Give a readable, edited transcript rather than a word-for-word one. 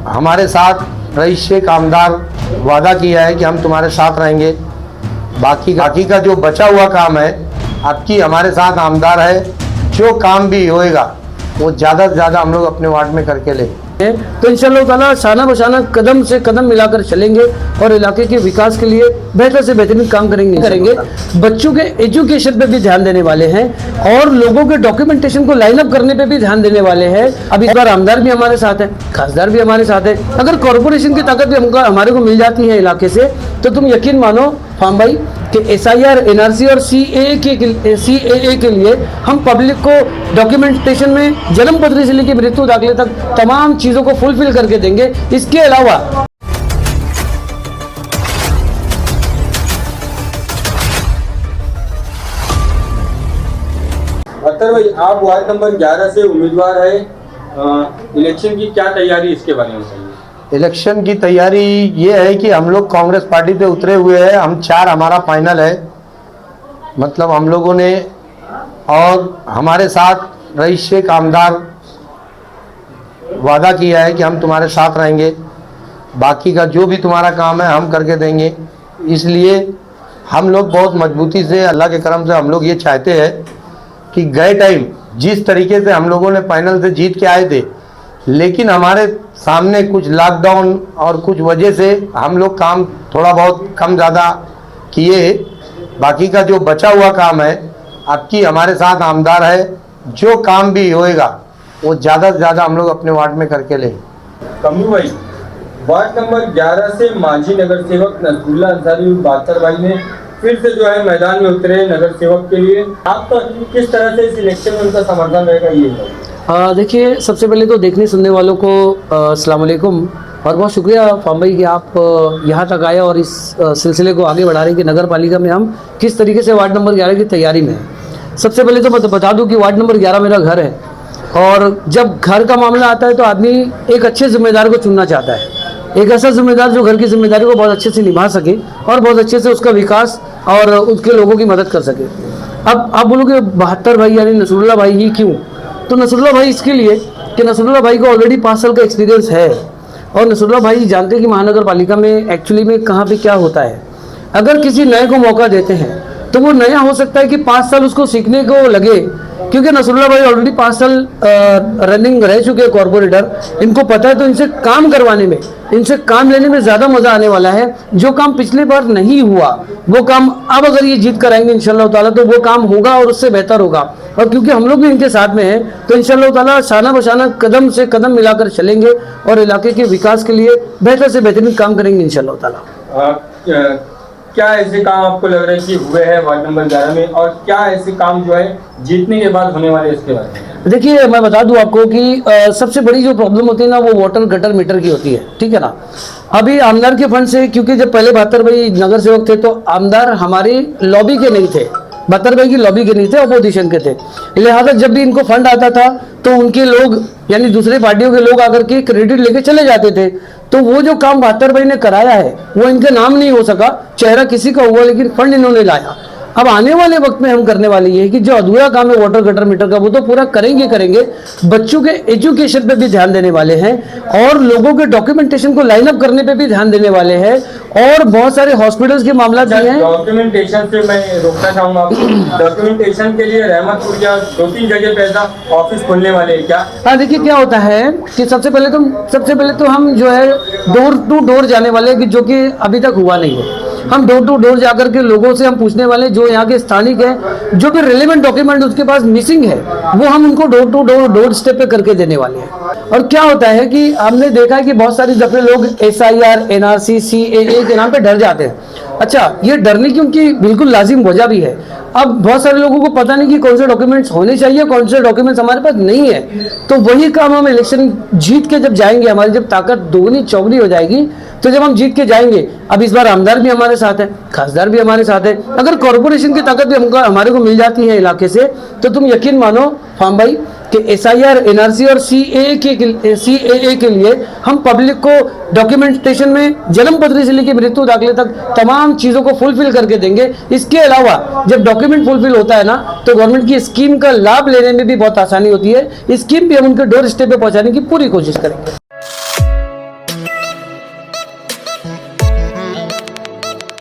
हमारे साथ रईस शेख आमदार वादा किया है कि हम तुम्हारे साथ रहेंगे। बाकी का जो बचा हुआ काम है, आपकी हमारे साथ आमदार है, जो काम भी होएगा वो ज़्यादा से ज़्यादा हम लोग अपने वार्ड में करके लेंगे। तो इंशाअल्लाह ताला शाना बशाना कदम से कदम मिलाकर चलेंगे और इलाके के विकास के लिए बेहतर से बेहतरीन काम करेंगे। बच्चों के एजुकेशन पे भी ध्यान देने वाले हैं और लोगों के डॉक्यूमेंटेशन को लाइन अप करने पे भी ध्यान देने वाले हैं। अब इस बार आमदार भी हमारे साथ है, खासदार भी हमारे साथ है। अगर कॉरपोरेशन की ताकत भी हमारे को मिल जाती है इलाके से, तो तुम यकीन मानो फार्म भाई कि SIR, NRC और CAA के लिए हम पब्लिक को डॉक्यूमेंटेशन में जन्म पत्री से लेकर मृत्यु दाखिले तक तमाम चीज़ों को फुलफिल करके देंगे। इसके अलावा अख्तर भाई, आप वार्ड नंबर 11 से उम्मीदवार है, इलेक्शन की क्या तैयारी, इसके बारे में बताइए। इलेक्शन की तैयारी ये है कि हम लोग कांग्रेस पार्टी पे उतरे हुए हैं। हम 4 हमारा फाइनल है, मतलब हम लोगों ने, और हमारे साथ रईस शेख आमदार वादा किया है कि हम तुम्हारे साथ रहेंगे। बाकी का जो भी तुम्हारा काम है हम करके देंगे। इसलिए हम लोग बहुत मजबूती से, अल्लाह के करम से, हम लोग ये चाहते हैं कि गए टाइम जिस तरीके से हम लोगों ने फाइनल से जीत के आए थे, लेकिन हमारे सामने कुछ लॉकडाउन और कुछ वजह से हम लोग काम थोड़ा बहुत कम ज़्यादा किए। बाकी का जो बचा हुआ काम है, आपकी हमारे साथ आमदार है, जो काम भी होएगा वो ज़्यादा से ज़्यादा हम लोग अपने वार्ड में करके लेंगे। कमरू भाई, वार्ड नंबर 11 से मांझी नगर सेवक नसरुल्ला अंसारी बातर भाई ने फिर से जो है मैदान में उतरे नगर सेवक के लिए। आपका किस तरह से इस इलेक्शन में उनका समर्थन रहेगा, ये देखिए, सबसे पहले तो देखने सुनने वालों को अस्सलाम वालेकुम और बहुत शुक्रिया फार्म भाई कि आप यहाँ तक आए और इस सिलसिले को आगे बढ़ा रहे हैं कि नगर पालिका में हम किस तरीके से वार्ड नंबर 11 की तैयारी में हैं। सबसे पहले तो मैं बता दूं कि वार्ड नंबर 11 मेरा घर है और जब घर का मामला आता है तो आदमी एक अच्छे जिम्मेदार को चुनना चाहता है, एक ऐसा जिम्मेदार जो घर की जिम्मेदारी को बहुत अच्छे से निभा सके और बहुत अच्छे से उसका विकास और उसके लोगों की मदद कर सके। अब आप बोलोगे 72 भाई यानी नसरुल्ला भाई ही क्यों? तो नसरुल्ला भाई इसके लिए कि नसरुल्ला भाई को ऑलरेडी 5 साल का एक्सपीरियंस है और नसरुल्ला भाई जानते हैं कि महानगर पालिका में एक्चुअली में कहाँ पे क्या होता है। अगर किसी नए को मौका देते हैं तो वो नया हो सकता है कि 5 साल उसको सीखने को लगे, क्योंकि नसरुल्ला भाई ऑलरेडी 5 साल रनिंग रह चुके हैं कॉर्पोरेटर, इनको पता है। तो इनसे काम करवाने में, इनसे काम लेने में ज़्यादा मज़ा आने वाला है। जो काम पिछले बार नहीं हुआ वो काम अब अगर ये जीत कर आएंगे इंशाल्लाह ताला तो वो काम होगा और उससे बेहतर होगा। और क्योंकि हम लोग भी इनके साथ में हैं तो इंशाल्लाह ताला शाना बशाना कदम से कदम मिलाकर चलेंगे और इलाके के विकास के लिए बेहतर से बेहतरीन काम करेंगे इंशाल्लाह ताला। क्या ऐसे काम आपको लग रहा है कि हुए हैं वार्ड नंबर 11 में, और क्या ऐसे काम जो है जीतने के बाद होने वाले, इसके बारे में? देखिए, मैं बता दूं आपको कि सबसे बड़ी जो प्रॉब्लम होती है ना वो वाटर गटर मीटर की होती है, ठीक है ना। अभी आमदार के फंड से, क्योंकि जब पहले 72 भाई नगर सेवक थे तो आमदार हमारी लॉबी के नहीं थे, 72 भाई की लॉबी के नहीं थे, अपोजिशन के थे। लिहाजा जब भी इनको फंड आता था तो उनके लोग यानी दूसरे पार्टियों के लोग आकर के क्रेडिट लेके चले जाते थे। तो वो जो काम 72 भाई ने कराया है वो इनके नाम नहीं हो सका, चेहरा किसी का हुआ लेकिन फंड इन्होंने लाया। अब आने वाले वक्त में हम करने वाले ये है कि जो अधूरा काम है वाटर गटर मीटर का वो तो पूरा करेंगे। बच्चों के एजुकेशन पे भी ध्यान देने वाले हैं और लोगों के डॉक्यूमेंटेशन को लाइन अप करने पे भी ध्यान देने वाले हैं और बहुत सारे हॉस्पिटल्स के मामला भी हैं। डॉक्यूमेंटेशन से मैं रोकना चाहूंगा आपको, डॉक्यूमेंटेशन के लिए रहमतपुर या 2-3 जगह पे ऐसा ऑफिस खोलने वाले हैं क्या? हाँ, देखिए क्या होता है कि सबसे पहले तो हम जो है डोर टू डोर जाने वाले कि जो कि अभी तक हुआ नहीं है। हम डोर टू डोर जाकर के लोगों से हम पूछने वाले जो यहाँ के स्थानिक है, जो भी रिलेवेंट डॉक्यूमेंट उसके पास मिसिंग है वो हम उनको डोर टू डोर स्टेप पे करके देने वाले हैं। और क्या होता है कि हमने देखा है कि बहुत सारी दफे लोग SIR, NRC, CAA के नाम पे डर जाते हैं। अच्छा, ये डरने की उनकी बिल्कुल लाजिम वजह भी है। अब बहुत सारे लोगों को पता नहीं कि कौन से डॉक्यूमेंट्स होने चाहिए, कौन से डॉक्यूमेंट्स हमारे पास नहीं है। तो वही काम हम इलेक्शन जीत के जब जाएंगे, हमारी जब ताकत दोगुनी चौगुनी हो जाएगी, तो जब हम जीत के जाएंगे, अब इस बार आमदार भी हमारे साथ है, खासदार भी हमारे साथ है। अगर कॉरपोरेशन की ताकत भी हमारे को मिल जाती है इलाके से, तो तुम यकीन मानो फार्म भाई कि SIR, NRC और CAA के लिए हम पब्लिक को डॉक्यूमेंटेशन में जन्म पत्री से लेकर मृत्यु दाखिले तक तमाम चीज़ों को फुलफिल करके देंगे। इसके अलावा जब डॉक्यूमेंट फुलफिल होता है ना तो गवर्नमेंट की स्कीम का लाभ लेने में भी बहुत आसानी होती है। स्कीम भी हम उनके डोर स्टेप पे पहुंचाने की पूरी कोशिश करेंगे।